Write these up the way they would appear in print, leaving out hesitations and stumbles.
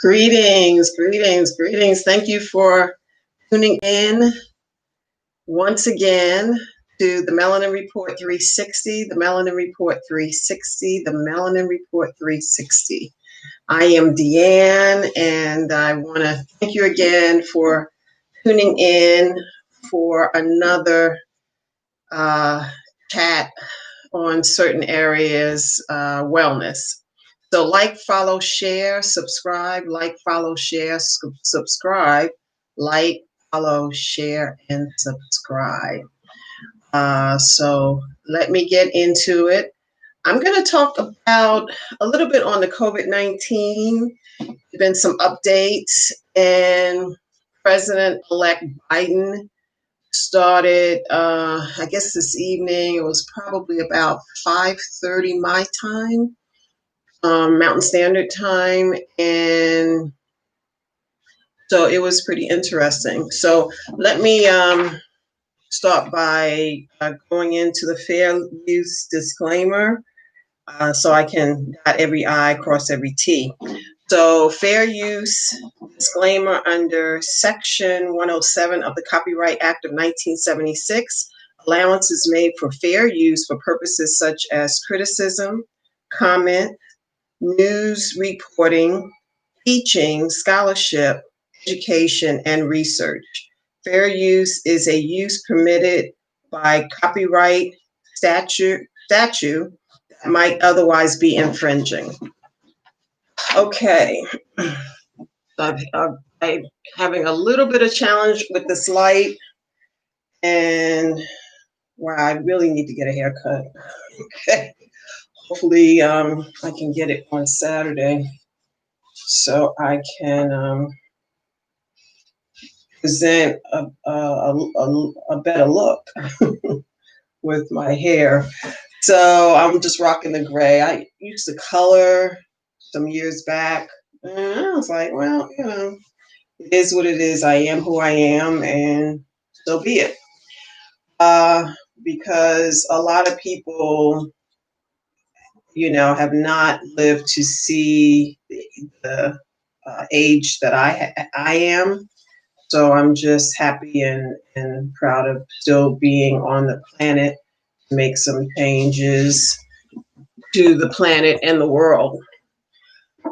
Greetings, greetings, greetings. Thank you for tuning in once again to the Melanin Report 360, the Melanin Report 360, the Melanin Report 360. I am Deanne, and I want to thank you again for tuning in for another chat on certain areas wellness. So like, follow, share, subscribe, like, follow, share, subscribe, like, follow, share, and subscribe. So let me get into it. I'm going to talk about a little bit on the COVID-19. There's been some updates, and President-elect Biden started, I guess this evening. It was probably about 5:30 my time. Mountain Standard Time, and so it was pretty interesting. So let me start by going into the fair use disclaimer so I can dot every I, cross every T. So fair use disclaimer under Section 107 of the Copyright Act of 1976. Allowance is made for fair use for purposes such as criticism, comment, news reporting, teaching, scholarship, education, and research. Fair use is a use permitted by copyright statute that might otherwise be infringing. Okay, I'm having a little bit of challenge with this light, and wow, I really need to get a haircut. Okay, hopefully I can get it on Saturday, so I can present a better look with my hair. So I'm just rocking the gray. I used to color some years back, and I was like, well, it is what it is. I am who I am, and so be it. Because a lot of people, have not lived to see the age that I am. So I'm just happy and proud of still being on the planet to make some changes to the planet and the world.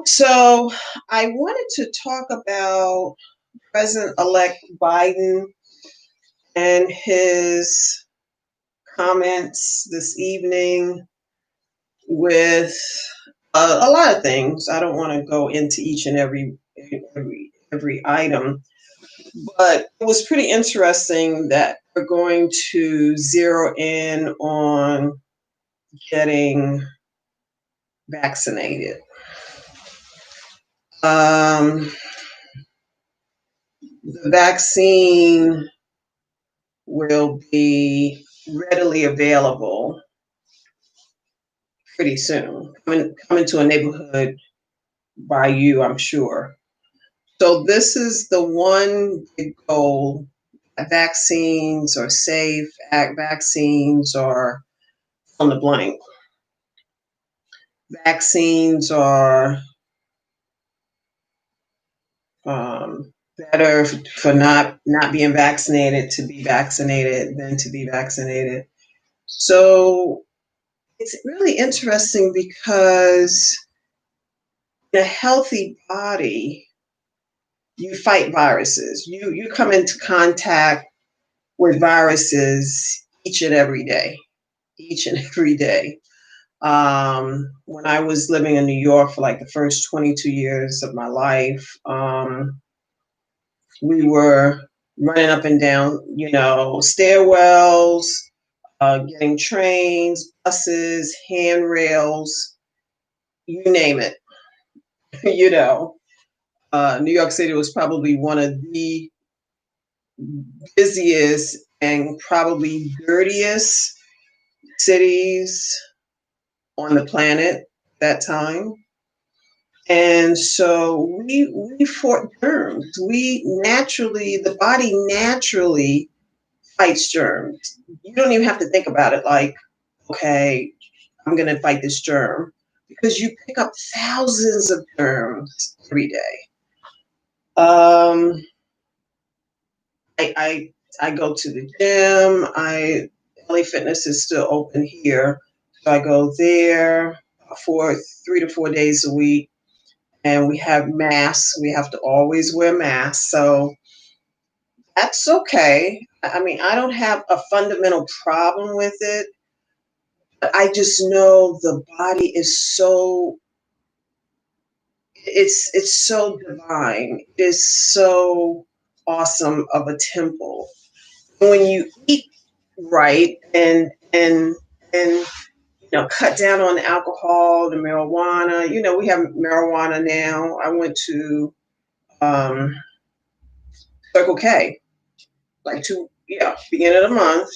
So I wanted to talk about President-elect Biden and his comments this evening with a lot of things. I don't want to go into each and every item, but it was pretty interesting that we're going to zero in on getting vaccinated. The vaccine will be readily available pretty soon, coming to a neighborhood by you, I'm sure. So this is the one big goal. Vaccines are safe. Vaccines are on the blank. Vaccines are better for not being vaccinated to be vaccinated than to be vaccinated. So it's really interesting because in a healthy body, you fight viruses. You come into contact with viruses each and every day. When I was living in New York for like the first 22 years of my life, we were running up and down, stairwells, getting trains, buses, handrails, you name it. New York City was probably one of the busiest and probably dirtiest cities on the planet at that time. And so we fought germs. The body naturally fights germs. You don't even have to think about it like, okay, I'm going to fight this germ, because you pick up thousands of germs every day. Um, I I go to the gym. LA Fitness is still open here, so I go there for 3 to 4 days a week. And we have masks. We have to always wear masks, so that's okay. I mean, I don't have a fundamental problem with it, but I just know the body is so it's so divine. It's so awesome of a temple. When you eat right and cut down on the alcohol, the marijuana. We have marijuana now. I went to um, Circle K like beginning of the month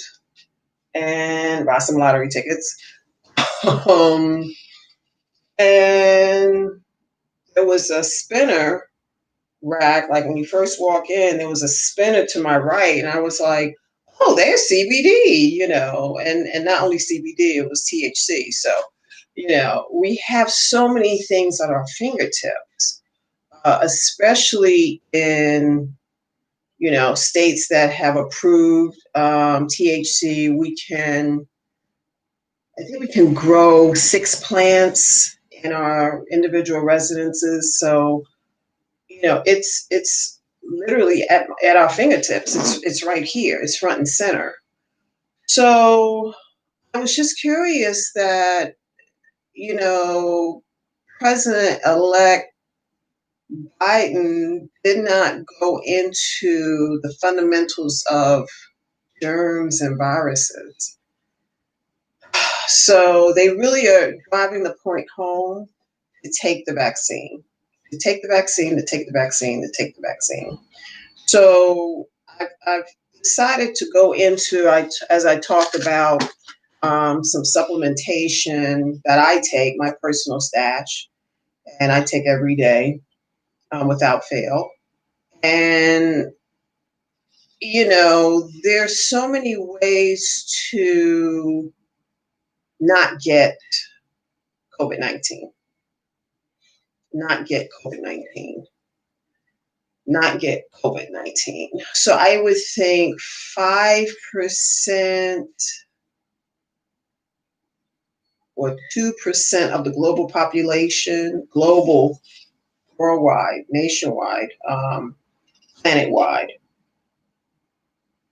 and buy some lottery tickets. um, and there was a spinner rack. Like when you first walk in, there was a spinner to my right, and I was like, "Oh, there's CBD," and not only CBD, it was THC. So, we have so many things at our fingertips, especially in states that have approved THC. I think we can grow 6 plants in our individual residences. So it's literally at our fingertips. It's right here. It's front and center. So I was just curious that you know President-elect Biden did not go into the fundamentals of germs and viruses. So they really are driving the point home to take the vaccine, to take the vaccine, to take the vaccine, to take the vaccine. So I've decided to go into, as I talked about, some supplementation that I take, my personal stash, and I take every day without fail. And, there's so many ways to not get COVID 19, not get COVID 19, not get COVID 19. So I would think 5% or 2% of the global population, global, worldwide, nationwide, planet-wide,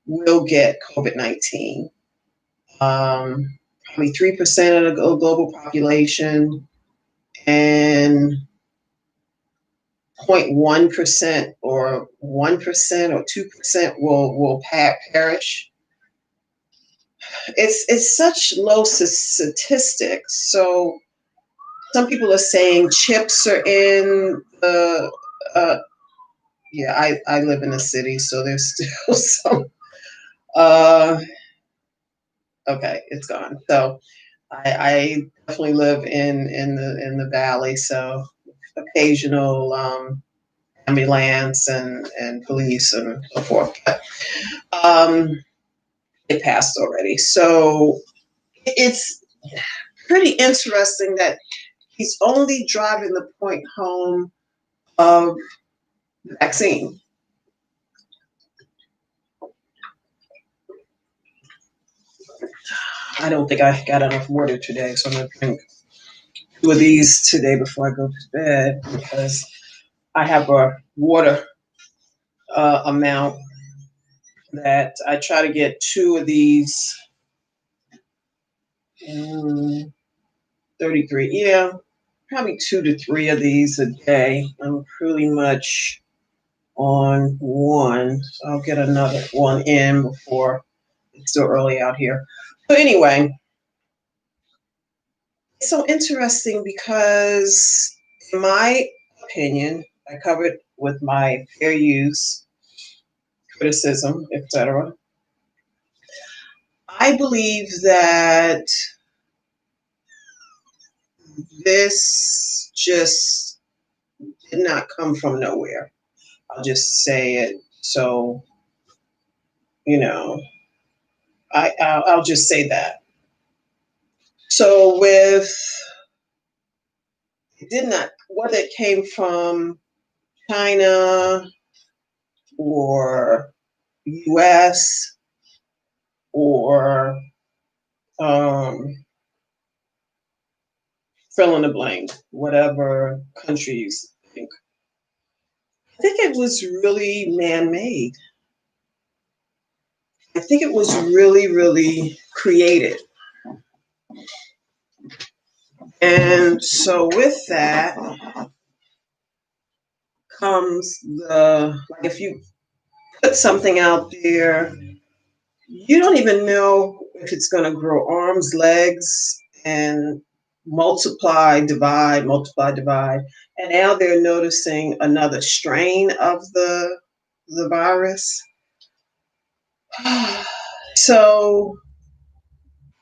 will get COVID 19. Probably 3% of the global population and 0.1% or 1% or 2% will perish. It's such low statistics. So some people are saying chips are in the. Yeah, I live in a city, so there's still some. Uh, okay, it's gone. So I definitely live in the valley, so occasional ambulance and police and so forth. But it passed already, so it's pretty interesting that he's only driving the point home of the vaccine. I don't think I got enough water today, so I'm gonna drink 2 of these today before I go to bed because I have a water amount that I try to get 2 of these. 33, yeah, probably 2 to 3 of these a day. I'm pretty much on one, so I'll get another one in before it's still early out here. But anyway, it's so interesting because, in my opinion, I covered with my fair use, criticism, etc. I believe that this just did not come from nowhere. I'll just say it. So, you know, I'll just say that. So, it did not, whether it came from China, or US or um, fill in the blank, whatever countries think. I think it was really man made. I think it was really, really created. And so with that comes like if you put something out there, you don't even know if it's going to grow arms, legs, and multiply, divide. And now they're noticing another strain of the virus. So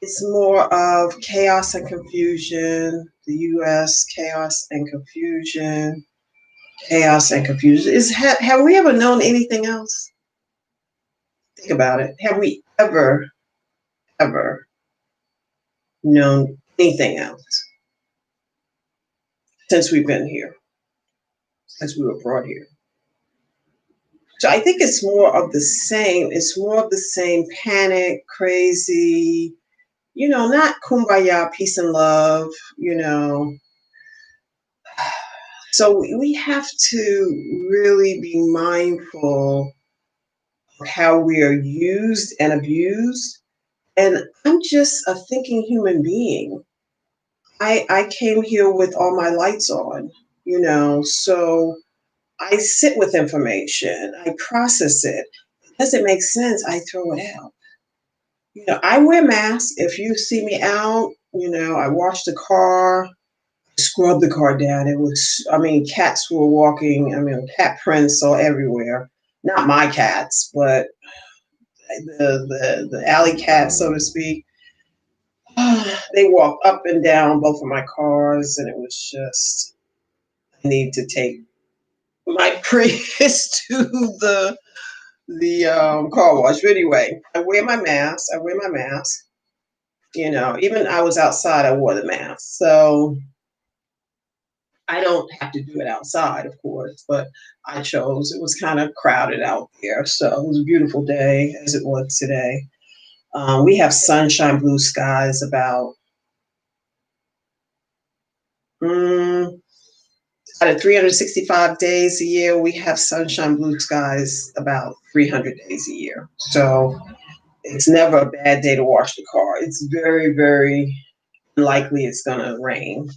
it's more of chaos and confusion. The U.S. chaos and confusion. Chaos and confusion. Have we ever known anything else? Think about it. Have we ever known anything else since we've been here, since we were brought here? So I think it's more of the same. It's more of the same panic, crazy, not kumbaya, peace and love, So we have to really be mindful of how we are used and abused. And I'm just a thinking human being. I came here with all my lights on, so I sit with information, I process it. Does it make sense? I throw it out. I wear masks. If you see me out, I wash the car, scrub the car down. Cats were walking, cat prints all everywhere. Not my cats, but the alley cats, so to speak. They walked up and down both of my cars, and it was just, I need to take my Prius to the car wash. But anyway, I wear my mask. Even I was outside, I wore the mask. So I don't have to do it outside, of course, but I chose. It was kind of crowded out there. So it was a beautiful day, as it was today. We have sunshine, blue skies about out of 365 days a year. We have sunshine, blue skies about 300 days a year. So it's never a bad day to wash the car. It's very, very unlikely it's going to rain.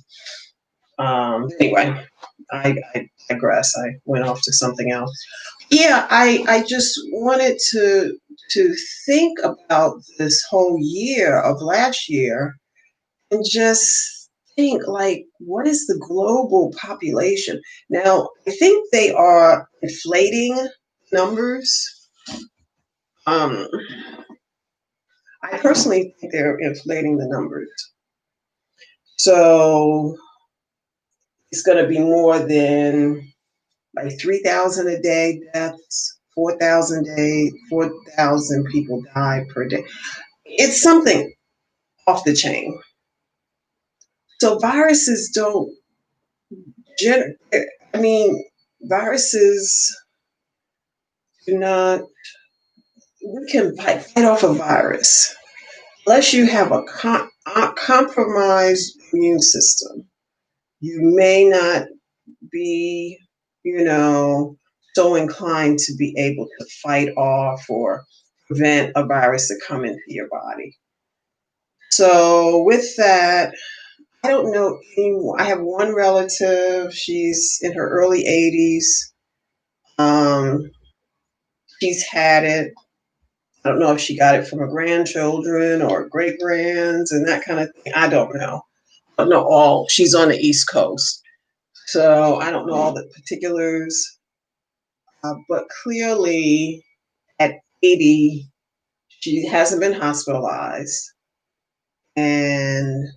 Anyway, I digress. I went off to something else. Yeah, I just wanted to think about this whole year of last year and just think, like, what is the global population? Now, I think they are inflating numbers. Um, I personally think they're inflating the numbers. So it's going to be more than like 3,000 a day deaths, 4,000 people die per day. It's something off the chain. So viruses don't gen. I mean, viruses do not. We can fight off a virus unless you have a compromised immune system. You may not be, so inclined to be able to fight off or prevent a virus to come into your body. So with that, I don't know anyone. I have one relative. She's in her early 80s. She's had it. I don't know if she got it from her grandchildren or great grands and that kind of thing. I don't know. I don't know all. She's on the East Coast. So I don't know all the particulars. But clearly at 80, she hasn't been hospitalized. And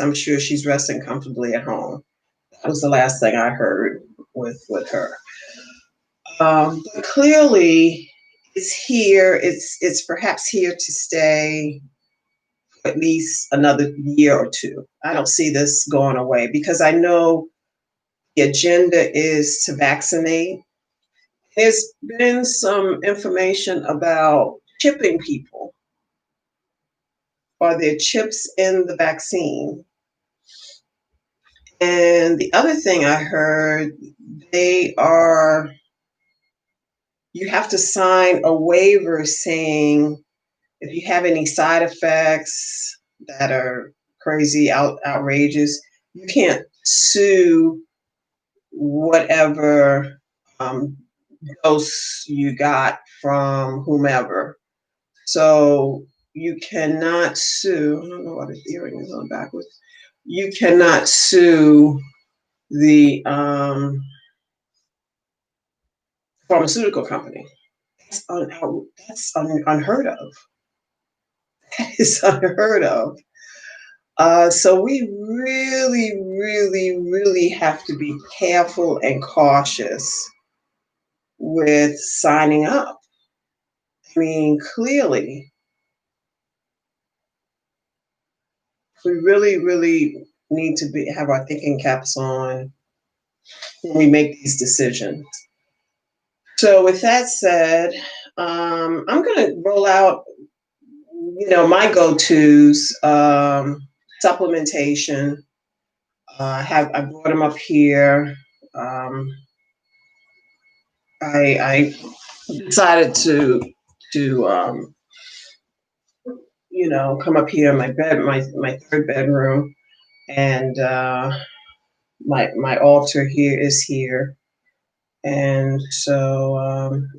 I'm sure she's resting comfortably at home. That was the last thing I heard with her. But clearly, it's here. It's perhaps here to stay for at least another year or two. I don't see this going away because I know the agenda is to vaccinate There's been some information about chipping people. Are there chips in the vaccine? And the other thing I heard, they are, you have to sign a waiver saying if you have any side effects that are crazy, outrageous, you can't sue whatever dose you got from whomever. So you cannot sue. I don't know why the earring is on backwards. You cannot sue the pharmaceutical company. That's unheard of. That is unheard of. So we really, really, really have to be careful and cautious with signing up. I mean, clearly, we really, really need to have our thinking caps on when we make these decisions. So, with that said, I'm going to roll out, my go-tos, supplementation. I brought them up here. Um, I decided to come up here in my bed, my third bedroom, and my altar here is here, and so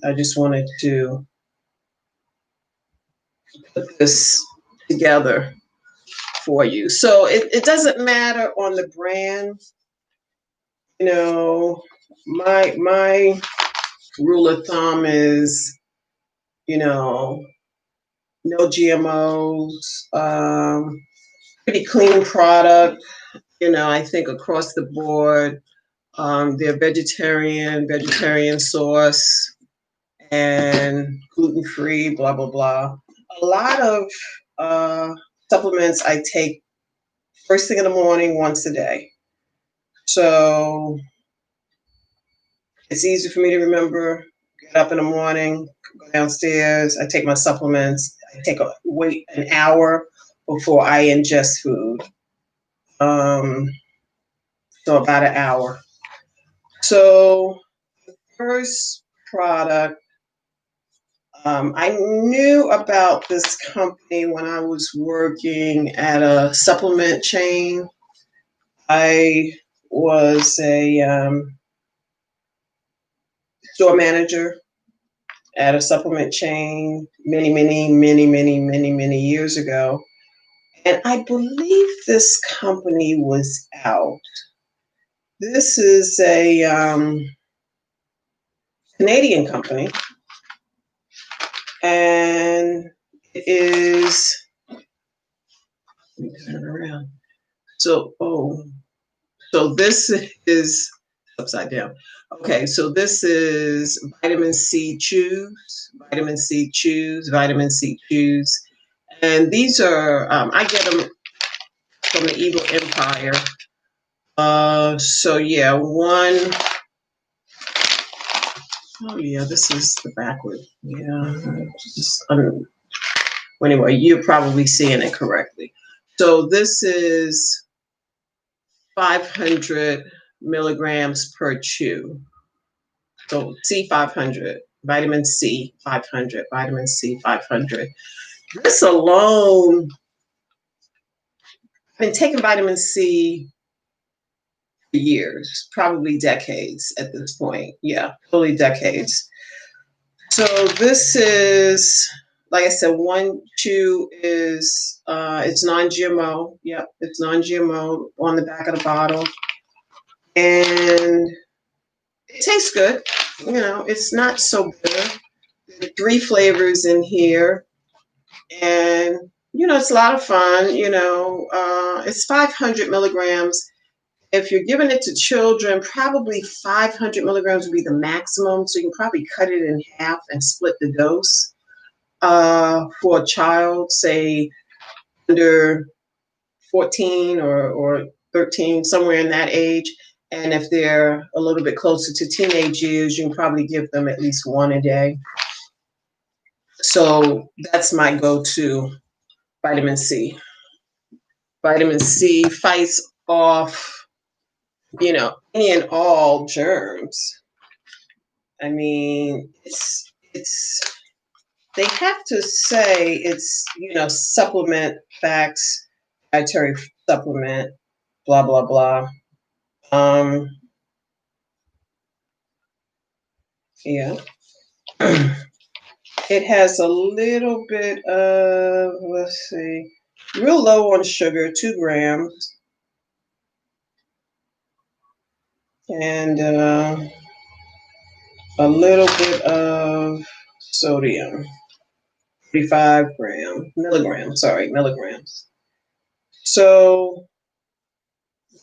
I just wanted to put this together for you. So it doesn't matter on the brand, my rule of thumb is, no GMOs, pretty clean product. I think across the board, they're vegetarian source, and gluten free, blah, blah, blah. A lot of uh, supplements I take first thing in the morning, once a day. So it's easy for me to remember. Get up in the morning, go downstairs, I take my supplements. I wait an hour before I ingest food. So about an hour. So first product, I knew about this company when I was working at a supplement chain. I was a store manager at a supplement chain many, many, many, many, many, many years ago. And I believe this company was out. This is a Canadian company, and it is, let me turn it around. So this is upside down. Okay, so this is vitamin C chews, vitamin C chews, vitamin C chews. And these are, I get them from the Evil Empire. So yeah, oh yeah, this is the backward. Yeah, anyway, you're probably seeing it correctly. So this is 500 milligrams per chew. So C500, vitamin C 500, vitamin C 500. This alone, I've been taking vitamin C for years, probably decades at this point. Yeah, probably decades. So this is, like I said, one chew is, it's non-GMO. Yep, it's non-GMO on the back of the bottle. And it tastes good. It's not so bitter. There are 3 flavors in here. And, it's a lot of fun. It's 500 milligrams. If you're giving it to children, probably 500 milligrams would be the maximum. So you can probably cut it in half and split the dose for a child, say under 14 or 13, somewhere in that age. And if they're a little bit closer to teenage years, you can probably give them at least one a day. So that's my go-to vitamin C. Vitamin C fights off, any and all germs. I mean, it's they have to say it's, supplement facts, dietary supplement, blah blah blah. Um, yeah. It has a little bit of, let's see, real low on sugar, 2 grams, and a little bit of sodium, 35 milligrams. So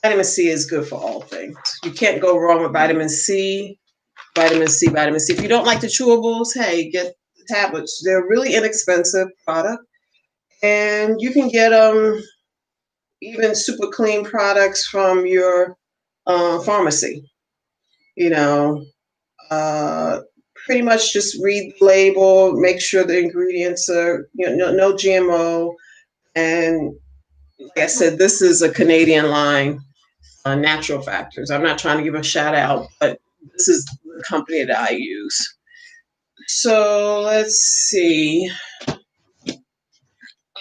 vitamin C is good for all things. You can't go wrong with vitamin C, vitamin C, vitamin C. If you don't like the chewables, hey, get the tablets. They're a really inexpensive product, and you can get even super clean products from your pharmacy. You know, uh, pretty much just read the label, make sure the ingredients are, no GMO. And like I said, this is a Canadian line, Natural Factors. I'm not trying to give a shout out, but this is the company that I use. So let's see.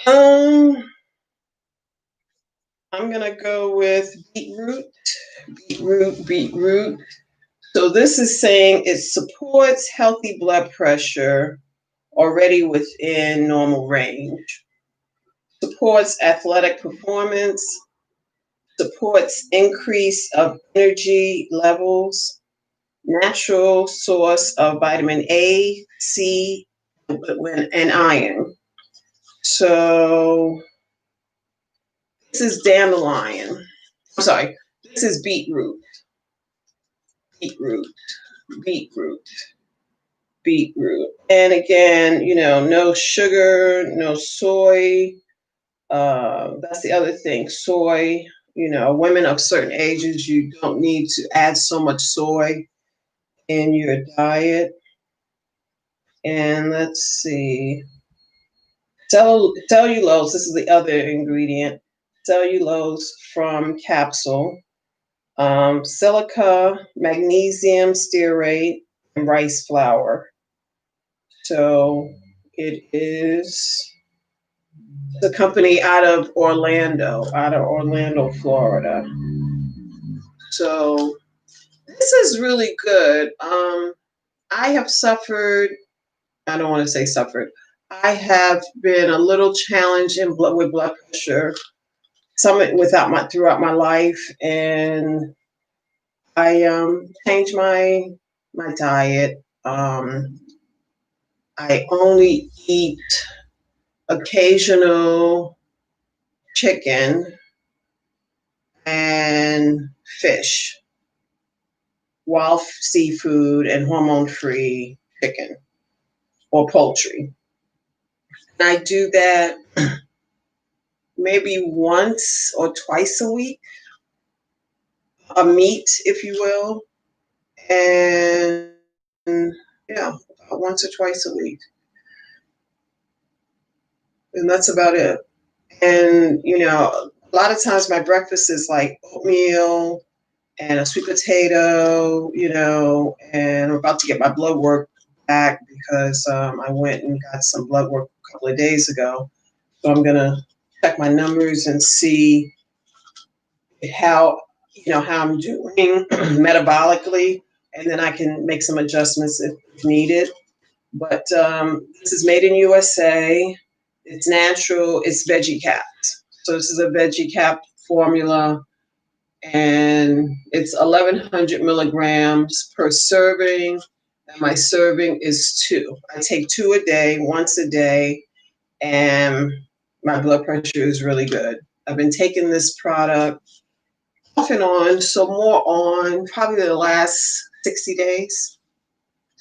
Um, I'm gonna go with beetroot. So this is saying it supports healthy blood pressure already within normal range, supports athletic performance, supports increase of energy levels, natural source of vitamin A, C, and iron. So this is dandelion. I'm sorry, this is beetroot, beetroot, beetroot. And again, no sugar, no soy. That's the other thing. Soy, women of certain ages, you don't need to add so much soy in your diet. And let's see, cellulose. This is the other ingredient. Cellulose from capsule. Silica, magnesium stearate, and rice flour. So it is the company out of Orlando, Florida. So this is really good. I have suffered, I don't want to say suffered, I have been a little challenged with blood pressure, some throughout my life, and I changed my diet. I only eat occasional chicken and fish, wild seafood, and hormone-free chicken or poultry. And I do that maybe once or twice a week, a meat, if you will, and yeah, once or twice a week, and that's about it. And a lot of times my breakfast is like oatmeal and a sweet potato, and I'm about to get my blood work back because I went and got some blood work a couple of days ago. So I'm gonna check my numbers and see how how I'm doing metabolically, and then I can make some adjustments if needed. But this is made in USA. It's natural. It's veggie capped. So this is a veggie cap formula, and it's 1,100 milligrams per serving. And my serving is 2. I take 2 a day, once a day, and my blood pressure is really good. I've been taking this product off and on, so more on probably the last 60 days.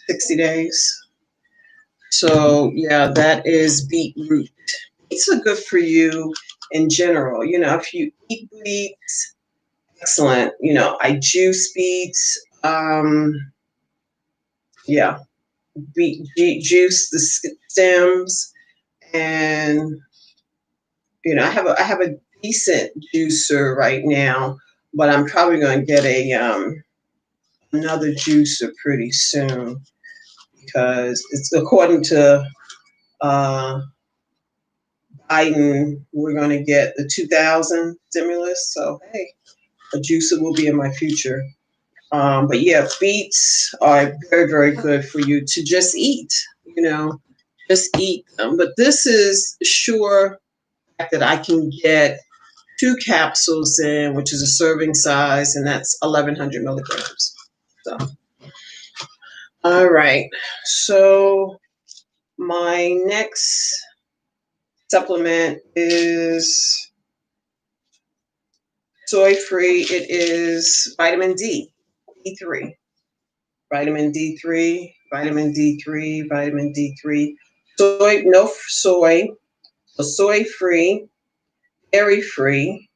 60 days. So yeah, that is beetroot. Beets are good for you in general. If you eat beets excellent. I juice beets. Yeah, juice the stems, and I have a decent juicer right now, but I'm probably going to get a another juicer pretty soon because it's according to uh, Biden, we're going to get the 2000 stimulus. So hey, a juicer will be in my future. But yeah, beets are very, very good for you to just eat, you know, just eat them. But this is sure that I can get 2 capsules in, which is a serving size, and that's 1100 milligrams. So, all right. So my next supplement is soy free. It is vitamin D3. Vitamin D3, vitamin D3, vitamin D3. Soy, no soy, so soy free, dairy free,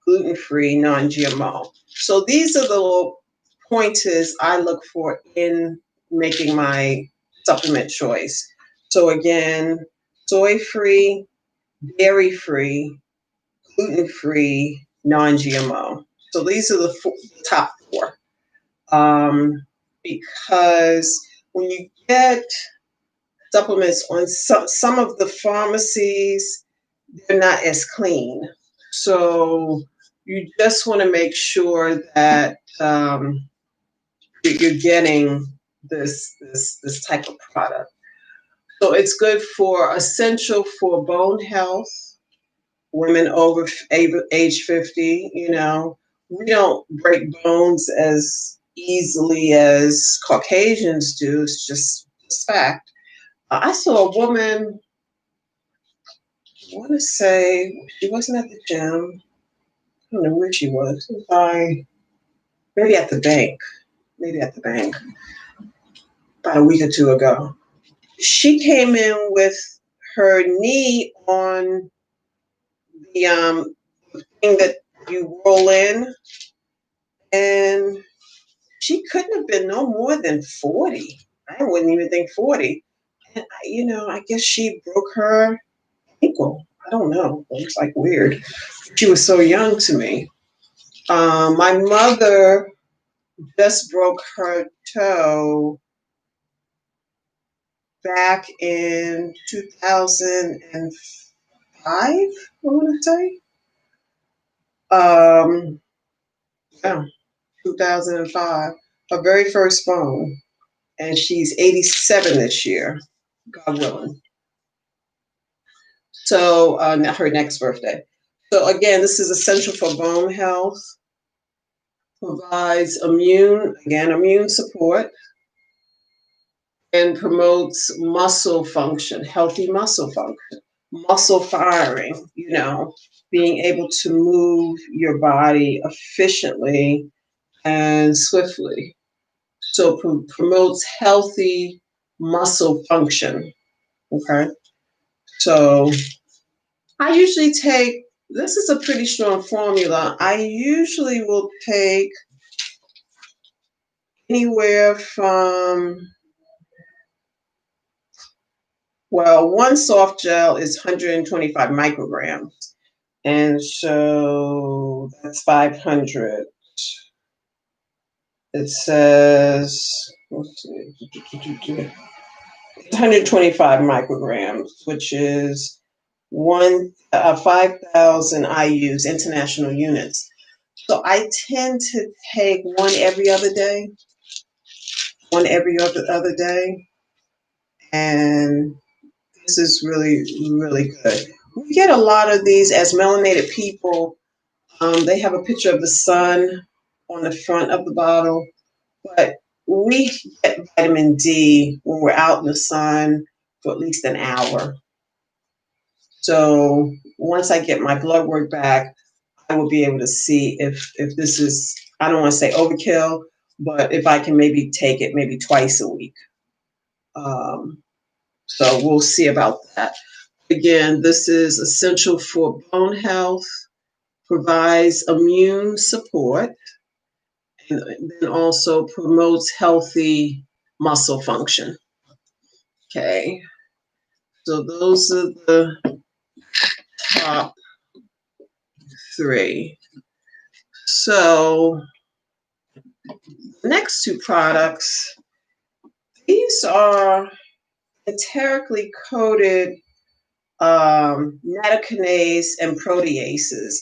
gluten free, non GMO. So these are the little pointers I look for in making my supplement choice. So again, soy free, dairy free, gluten free, non GMO. So these are the top four. Because when you get supplements on some of the pharmacies, they're not as clean. So you just want to make sure that you're getting this type of product. So it's good for essential for bone health, women over age 50. We don't break bones as easily as Caucasians do. It's just fact. I saw a woman, I want to say she wasn't at the gym. I don't know where she was. Maybe at the bank. Maybe at the bank about a week or two ago. She came in with her knee on the thing that you roll in, and she couldn't have been no more than 40. I wouldn't even think 40. And I guess she broke her ankle. I don't know. It was like weird. She was so young to me. My mother just broke her toe back in 2005, I want to say. Yeah, 2005. Her very first bone. And she's 87 this year, God willing. So, her next birthday. So, again, this is essential for bone health, provides immune support, and promotes muscle function, healthy muscle function, muscle firing, being able to move your body efficiently and swiftly. So promotes healthy muscle function. Okay. So I usually take, this is a pretty strong formula. I usually will take anywhere from, well, one soft gel is 125 micrograms. And so that's 500. It says, let's see, 125 micrograms, which is 5,000 IUs, international units. So I tend to take one every other day, and this is really, really good. We get a lot of these as melanated people. They have a picture of the sun on the front of the bottle, but we get vitamin D when we're out in the sun for at least an hour. So once I get my blood work back, I will be able to see if this is, I don't want to say overkill, but if I can maybe take it maybe twice a week. So we'll see about that. Again, this is essential for bone health, provides immune support, and then also promotes healthy muscle function. Okay, so those are the top three. So the next two products, these are enterically coated nattokinase and proteases.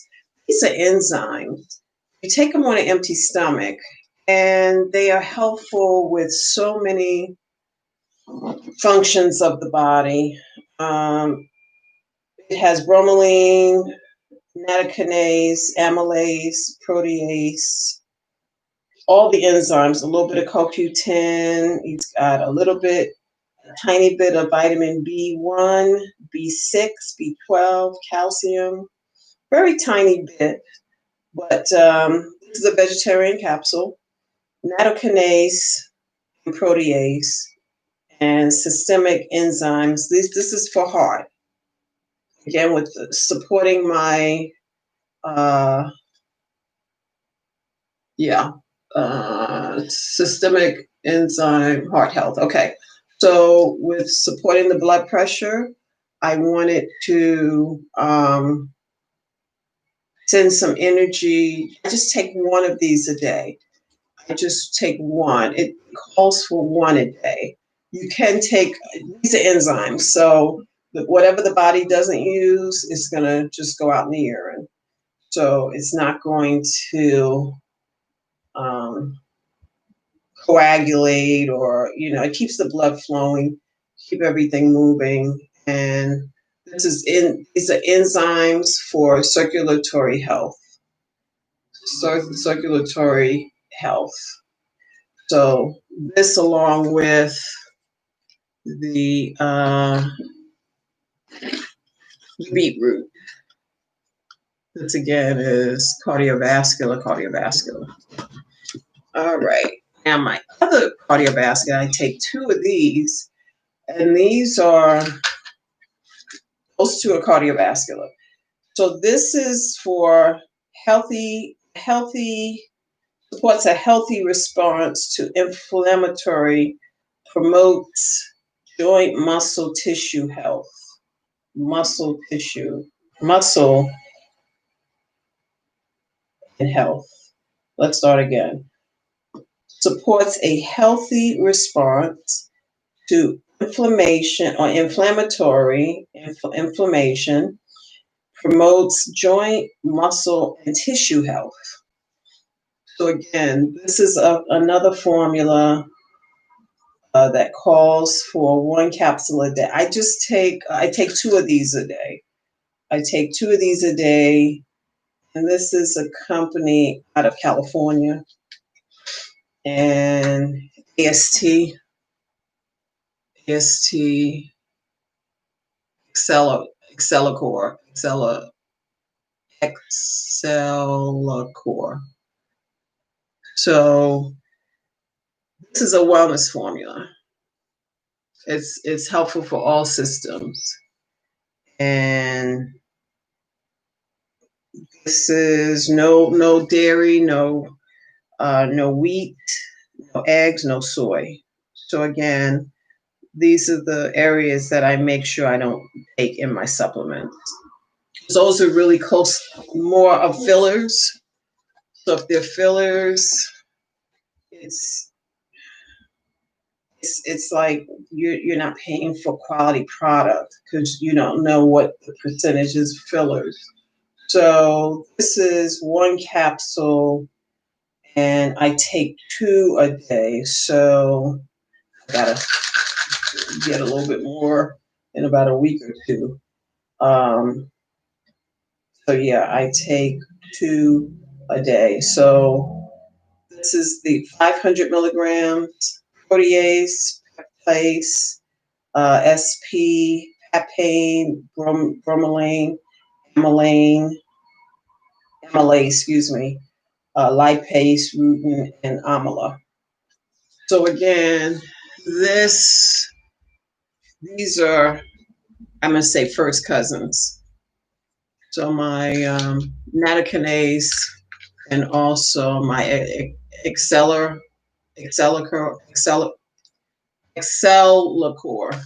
These are enzymes. You take them on an empty stomach, and they are helpful with so many functions of the body. It has bromelain, nattokinase, amylase, protease, all the enzymes, a little bit of CoQ10. It's got a tiny bit of vitamin B1, B6, B12, calcium, very tiny bit. But this is a vegetarian capsule, nattokinase and protease, and systemic enzymes. This is for heart. Again, with supporting my yeah, systemic enzyme heart health. Okay, so with supporting the blood pressure, I wanted to send some energy. I just take one of these a day. I just take one. It calls for one a day. You can take, these are enzymes, so whatever the body doesn't use is going to just go out in the urine. So it's not going to um, coagulate, or it keeps the blood flowing, keep everything moving. And these are enzymes for circulatory health. So this, along with the beetroot, this again is cardiovascular. All right, now my other cardiovascular, I take two of these, and these are, those two are cardiovascular. So this is for supports a healthy response to inflammatory, promotes joint muscle tissue health. Muscle and health. Let's start again. Supports a healthy response to inflammation or inflammation, promotes joint, muscle, and tissue health. So again, this is another formula that calls for one capsule a day. I take two of these a day. And this is a company out of California, and AST Excellacor. So this is a wellness formula. It's helpful for all systems. And this is no dairy, no wheat, no eggs, no soy. So again, these are the areas that I make sure I don't take in my supplements. Those are really close, more of fillers. So if they're fillers, it's like you're not paying for quality product because you don't know what the percentage is fillers. So this is one capsule, and I take two a day. So I gotta get a little bit more in about a week or two. So yeah, I take two a day. So this is the 500 milligrams protease, peptase, SP, papain, bromelain, amylase, lipase, rutin, and amyla. So again, these are, I'm going to say, first cousins. So my nattokinase and also my Exceller, Exceller, Excellacor.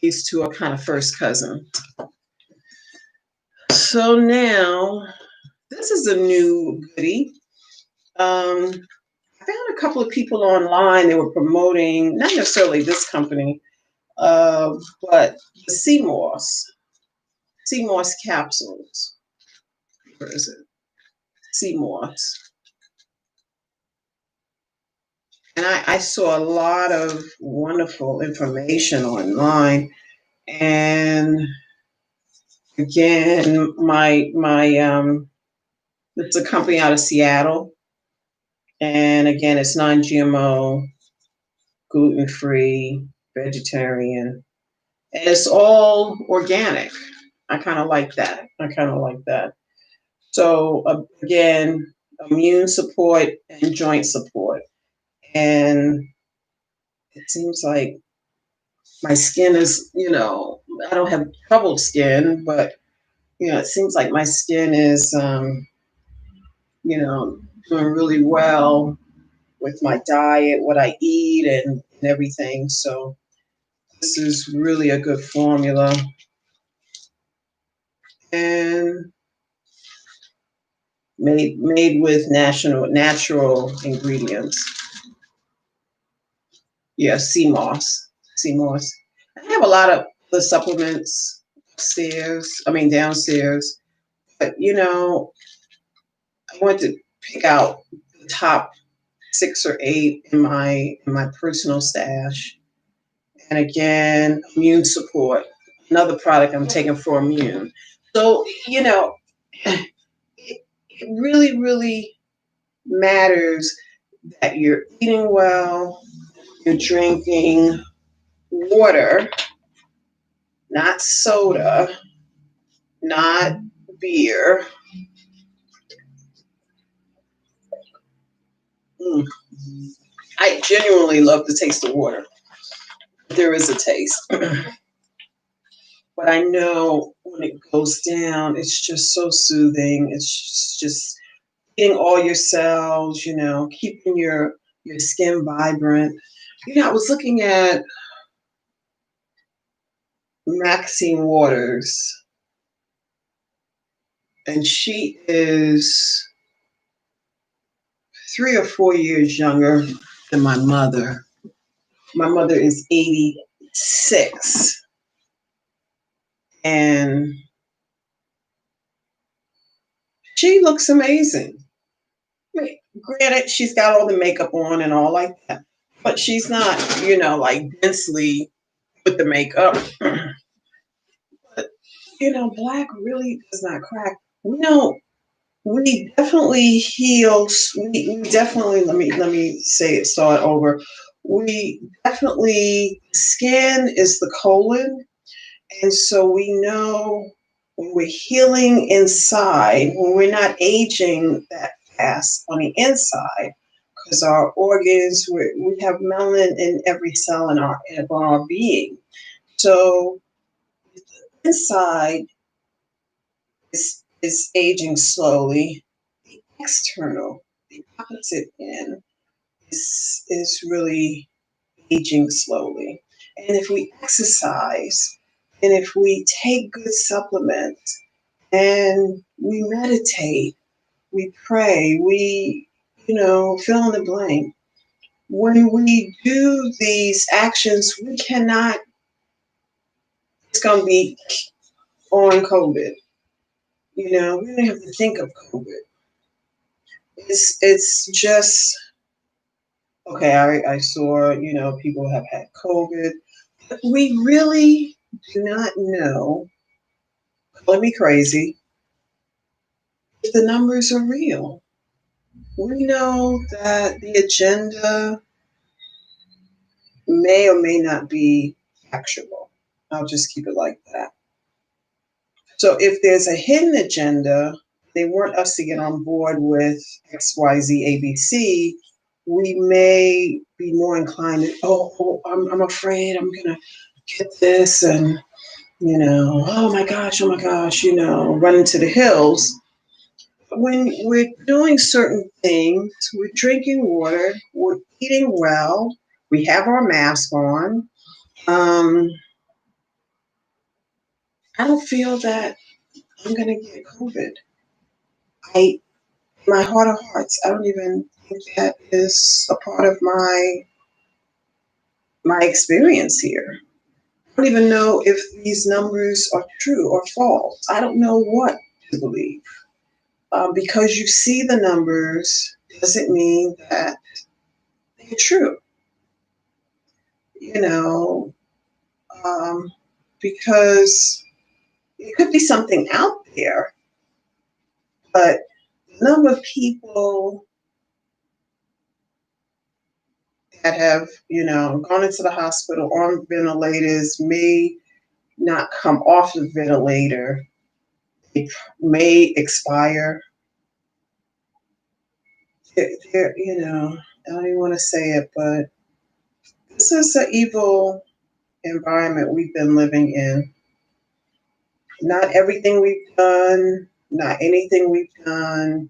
These two are kind of first cousins. So now, this is a new goodie. I found a couple of people online. They were promoting, not necessarily this company, but the sea moss capsules. Where is it? Sea moss. And I saw a lot of wonderful information online. And again, it's a company out of Seattle. And again, it's non-GMO, gluten-free, vegetarian, and it's all organic. I kind of like that. So again, immune support and joint support. And it seems like my skin is, I don't have troubled skin, but it seems like my skin is, doing really well with my diet, what I eat, and everything. So this is really a good formula. And made with natural ingredients. Yeah, sea moss. Sea moss. I have a lot of the supplements downstairs. But I want to pick out the top 6 or 8 in my personal stash. And again, immune support. Another product I'm taking for immune. So, it really, really matters that you're eating well, you're drinking water, not soda, not beer. Mm. I genuinely love the taste of water. There is a taste. But I know when it goes down, it's just so soothing. It's just getting all your cells, keeping your skin vibrant. I was looking at Maxine Waters, and she is 3 or 4 years younger than my mother. My mother is 86, and she looks amazing. I mean, granted, she's got all the makeup on and all like that, but she's not, like densely with the makeup. But black really does not crack. We definitely heal. We definitely, let me say it, start over. We definitely, skin is the colon, and so we know when we're healing inside, when we're not aging that fast on the inside, because our organs, we have melanin in every cell in our being. So inside is aging slowly. The external, the opposite end, is really aging slowly. And if we exercise, and if we take good supplements, and we meditate, we pray, we, fill in the blank. When we do these actions, it's going to be on COVID. We don't have to think of COVID. It's just, okay, I saw, people have had COVID. But we really do not know, call me crazy, if the numbers are real. We know that the agenda may or may not be actionable. I'll just keep it like that. So if there's a hidden agenda, they want us to get on board with XYZ ABC, we may be more inclined to, I'm afraid I'm going to get this, and oh my gosh, running to the hills. When we're doing certain things, we're drinking water, we're eating well, we have our mask on. Um, I don't feel that I'm going to get COVID. I, my heart of hearts, I don't even think that is a part of my experience here. I don't even know if these numbers are true or false. I don't know what to believe. Because you see the numbers doesn't mean that they're true. You know, um, because it could be something out there, but the number of people that have, gone into the hospital on ventilators may not come off the ventilator. It may expire. I don't even want to say it, but this is an evil environment we've been living in. Not everything we've done, not anything we've done,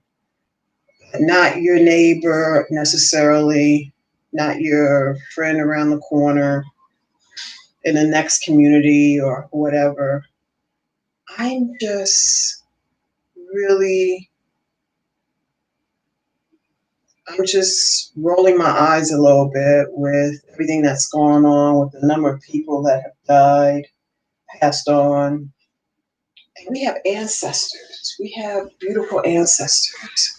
not your neighbor necessarily, not your friend around the corner in the next community or whatever. I'm just really, I'm just rolling my eyes a little bit with everything that's going on, with the number of people that have died, passed on. And we have ancestors. We have beautiful ancestors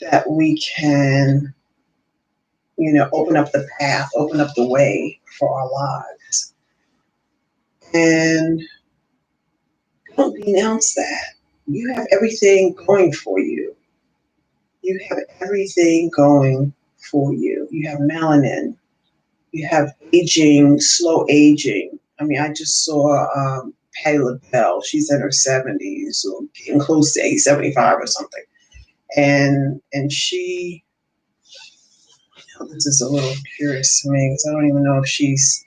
that we can, open up the path, open up the way for our lives. And don't denounce that. You have everything going for you. You have everything going for you. You have melanin. You have aging, slow aging. I mean, I just saw Patti LaBelle. She's in her 70s or getting close to 75 or something. And she, this is a little curious to me because I don't even know if she's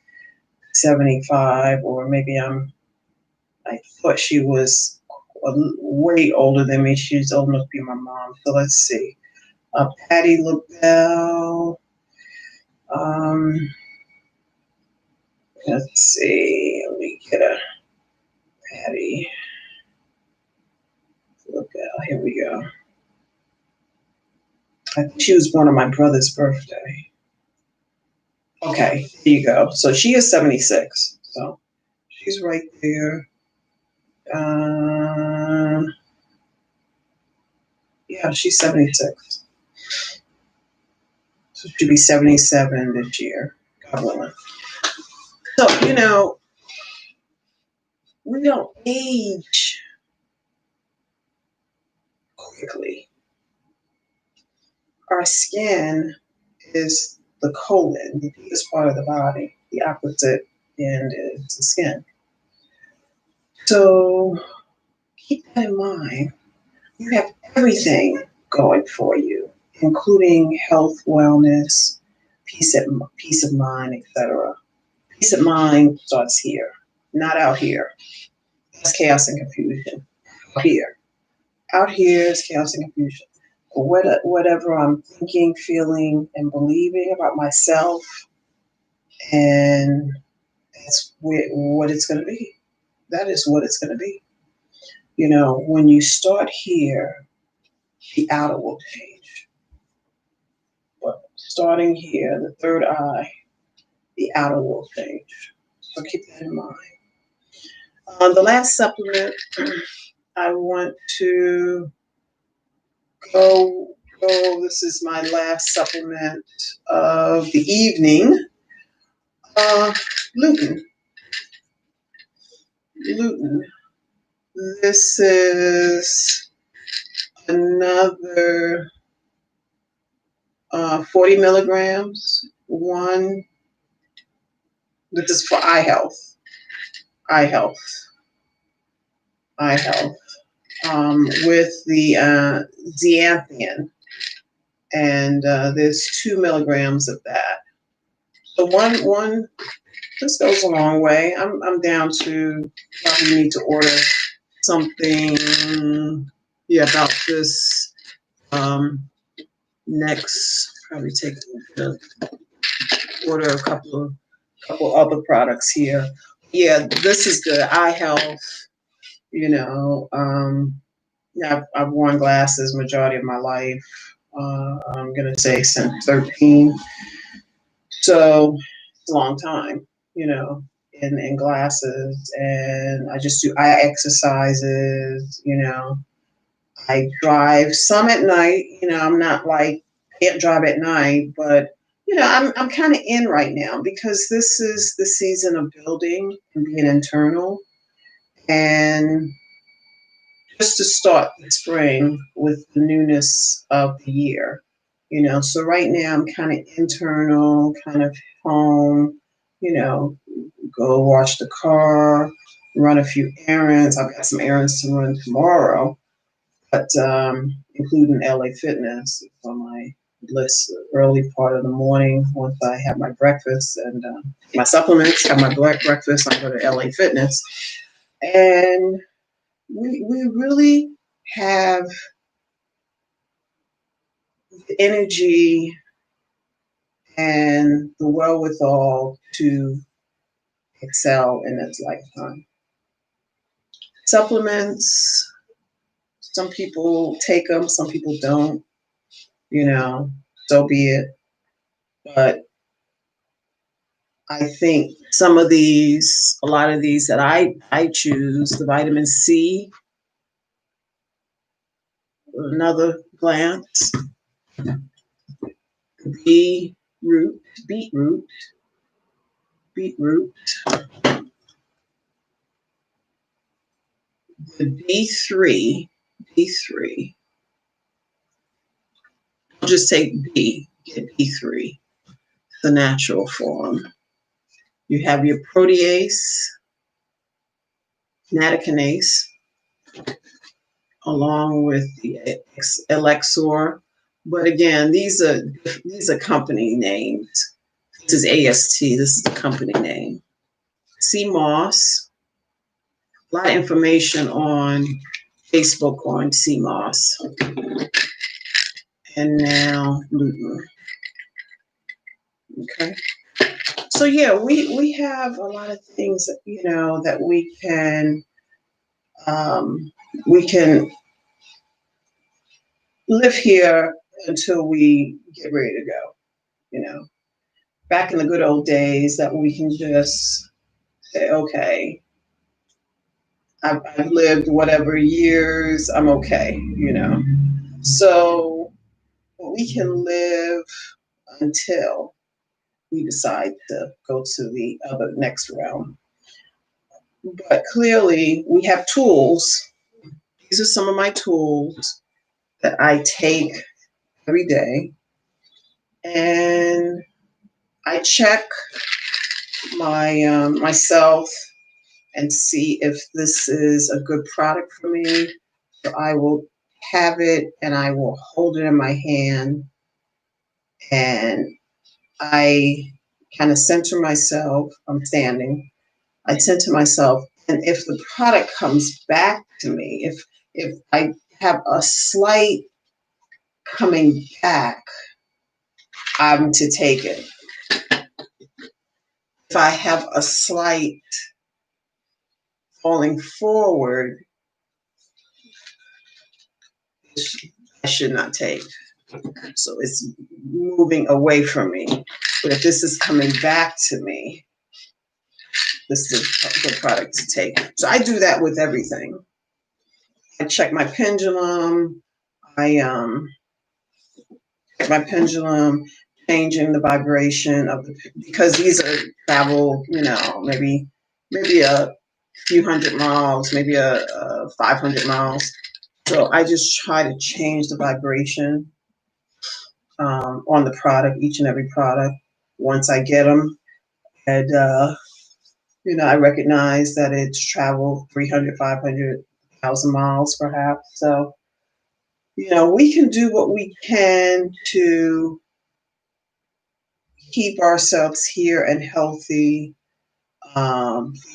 75 or maybe I thought she was way older than me. She's old enough to be my mom. So let's see. Patti LaBelle. Um, let's see. Let me get a Patti LaBelle. Here we go. I think she was born on my brother's birthday. Okay, here you go. So she is 76. So she's right there. Yeah, she's 76. So she'll be 77 this year. God willing. So, we don't age quickly. Our skin is the colon, the deepest part of the body. The opposite end is the skin. So keep that in mind. You have everything going for you, including health, wellness, peace of mind, etc. Peace of mind starts here, not out here. That's chaos and confusion. Here. Out here is chaos and confusion. Whatever I'm thinking, feeling, and believing about myself, and that's what it's going to be. That is what it's going to be. When you start here, the outer will change. But starting here, the third eye, the outer will change. So keep that in mind. The last supplement I want to go. This is my last supplement of the evening. Gluten. Gluten. This is another 40 milligrams. One. This is for eye health. Eye health. Eye health. With the zeaxanthin, and there's 2 milligrams of that. So one this goes a long way. I'm down to probably need to order something. Yeah, about this next. Probably take order a couple other products here. Yeah, this is good. Eye health. You know, yeah, I've worn glasses majority of my life. I'm gonna say since 13, so it's a long time. You know, in glasses, and I just do eye exercises. You know, I drive some at night. You know, I'm not like can't drive at night, but you know, I'm kind of in right now because this is the season of building and being internal, and just to start the spring with the newness of the year. You know, so right now I'm kind of internal, kind of home. You know, go wash the car, run a few errands. I've got some errands to run tomorrow, but including LA Fitness on my list early part of the morning once I have my breakfast and my supplements, have my breakfast, I go to LA Fitness. And we really have the energy and the wherewithal to excel in its lifetime. Supplements, some people take them, some people don't, you know, so be it. But I think some of these, a lot of these that I choose, the vitamin C, another glance, beetroot, beetroot, beetroot, the B3, I'll just take B, get B3, the natural form. You have your protease, nattokinase, along with the elixir. But again, these are company names. This is AST. This is the company name. Sea moss. A lot of information on Facebook on sea moss. And now gluten. Okay. So yeah, we have a lot of things that, you know, that we can live here until we get ready to go. You know, back in the good old days, that we can just say, okay, I've lived whatever years, I'm okay. You know, so we can live until we decide to go to the other next realm. But clearly, we have tools. These are some of my tools that I take every day, and I check myself and see if this is a good product for me. So I will have it and I will hold it in my hand, and I kind of center myself. I'm standing. I center myself, and if the product comes back to me, if I have a slight coming back, I'm to take it. If I have a slight falling forward, I should not take. So it's moving away from me. But if this is coming back to me, this is a good product to take. So I do that with everything. I check my pendulum. I check my pendulum, changing the vibration of the, because these are travel, you know, maybe a few hundred miles, maybe a 500 miles. So I just try to change the vibration on the product, each and every product, once I get them. And, you know, I recognize that it's traveled 300, 500,000 miles perhaps. So, you know, we can do what we can to keep ourselves here and healthy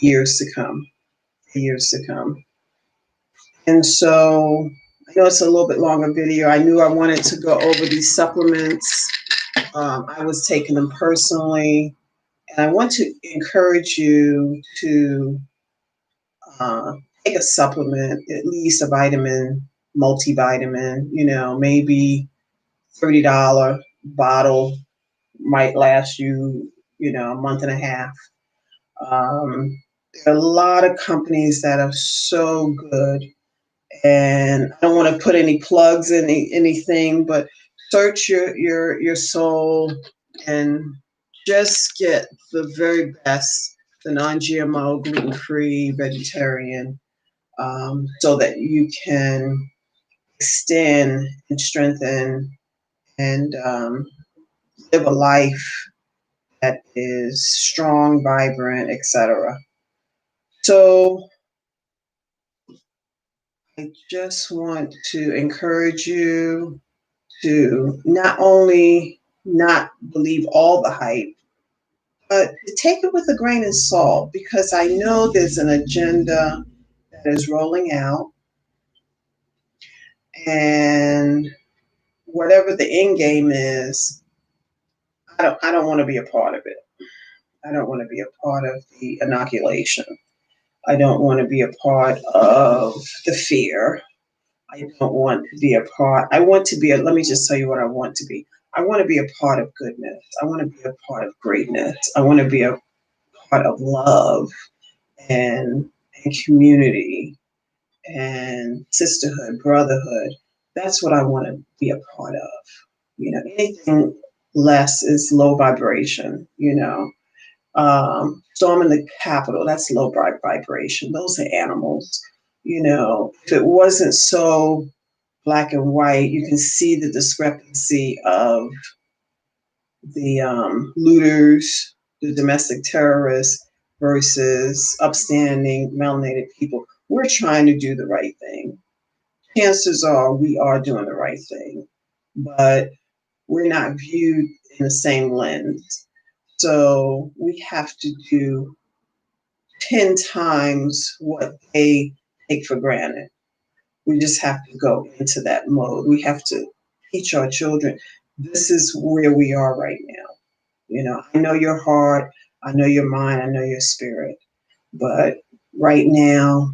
years to come, years to come. And so I know it's a little bit longer video. I knew I wanted to go over these supplements. I was taking them personally, and I want to encourage you to uh, take a supplement, at least a vitamin, multivitamin, maybe $30 bottle might last you, a month and a half. There are a lot of companies that are so good, and I don't want to put any plugs in anything, but search your soul and just get the very best, the non-GMO, gluten-free, vegetarian, so that you can extend and strengthen and live a life that is strong, vibrant, etc. So I just want to encourage you to not only not believe all the hype, but to take it with a grain of salt, because I know there's an agenda that is rolling out, and whatever the end game is, I don't want to be a part of it. I don't want to be a part of the inoculation. I don't want to be a part of the fear. I don't want to be a part. I want to be let me just tell you what I want to be. I want to be a part of goodness. I want to be a part of greatness. I want to be a part of love and, and community and sisterhood, brotherhood. That's what I want to be a part of. Anything less is low vibration. Storm in the Capitol, that's low vibration. Those are animals. If it wasn't so black and white, you can see the discrepancy of the looters, the domestic terrorists versus upstanding melanated people. We're trying to do the right thing. Chances are we are doing the right thing, but we're not viewed in the same lens. So we have to do 10 times what they take for granted. We just have to go into that mode. We have to teach our children, this is where we are right now. I know your heart, I know your mind, I know your spirit, but right now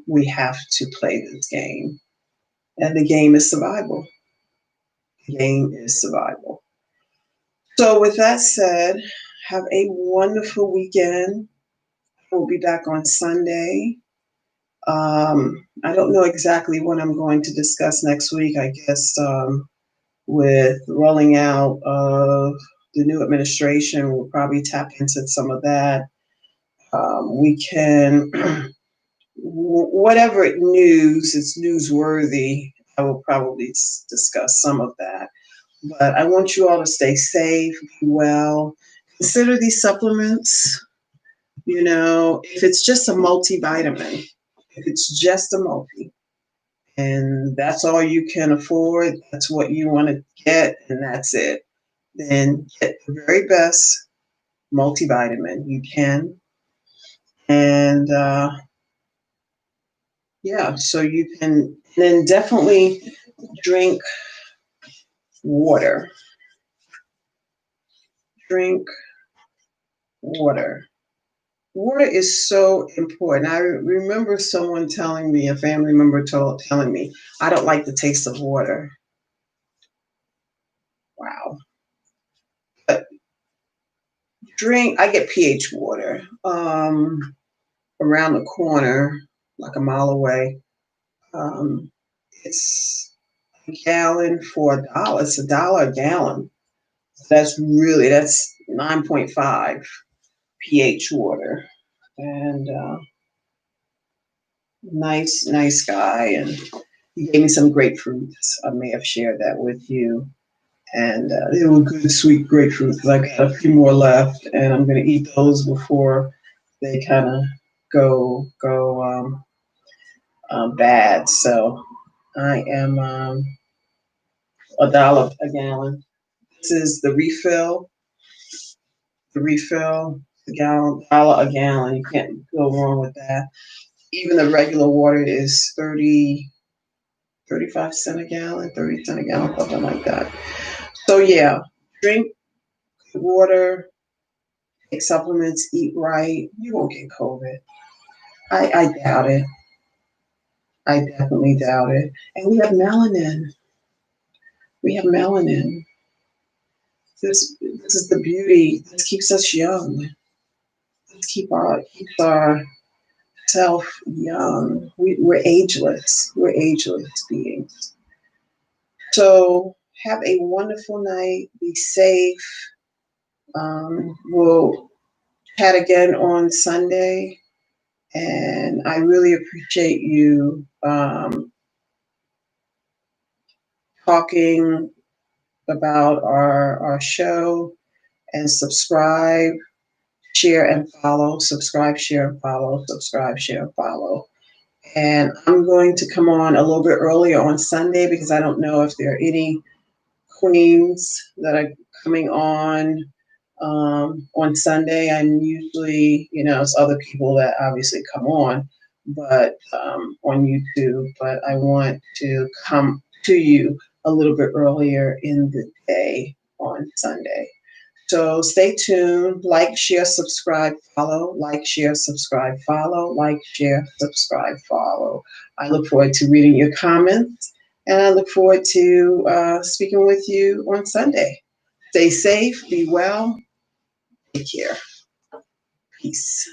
we have to play this game. And the game is survival. The game is survival. So with that said, have a wonderful weekend. We'll be back on Sunday. I don't know exactly what I'm going to discuss next week. I guess with rolling out of the new administration, we'll probably tap into some of that. We can, whatever news is newsworthy, I will probably discuss some of that. But I want you all to stay safe, be well. Consider these supplements. If it's just a multivitamin, if it's just a multi, and that's all you can afford, that's what you want to get, and that's it, then get the very best multivitamin you can. And yeah, so you can then definitely drink water. Drink water. Water is so important. I remember someone telling me, a family member telling me, I don't like the taste of water. Wow. But I get pH water around the corner, like a mile away. It's a gallon for $1. It's $1 a gallon. That's 9.5 pH water. And nice guy. And he gave me some grapefruits. I may have shared that with you. And they were good, sweet grapefruits, because I got a few more left, and I'm going to eat those before they kind of go bad. So I am $1 a gallon. This is the refill. The refill dollar a gallon. You can't go wrong with that. Even the regular water is 35 cents a gallon, 30 cents a gallon, something like that. So yeah, drink water, take supplements, eat right. You won't get COVID. I doubt it. I definitely doubt it. And we have melanin. We have melanin. This is the beauty. This keeps us young. This keeps our self young. We're ageless. We're ageless beings. So have a wonderful night. Be safe. We'll chat again on Sunday. And I really appreciate you talking about our show, and subscribe, share, and follow. Subscribe, share, and follow. Subscribe, share, and follow. And I'm going to come on a little bit earlier on Sunday because I don't know if there are any queens that are coming on Sunday. I'm usually, it's other people that obviously come on, but on YouTube. But I want to come to you a little bit earlier in the day on Sunday. So stay tuned. Like, share, subscribe, follow. Like, share, subscribe, follow. Like, share, subscribe, follow. I look forward to reading your comments, and I look forward to speaking with you on Sunday. Stay safe, be well, take care. Peace.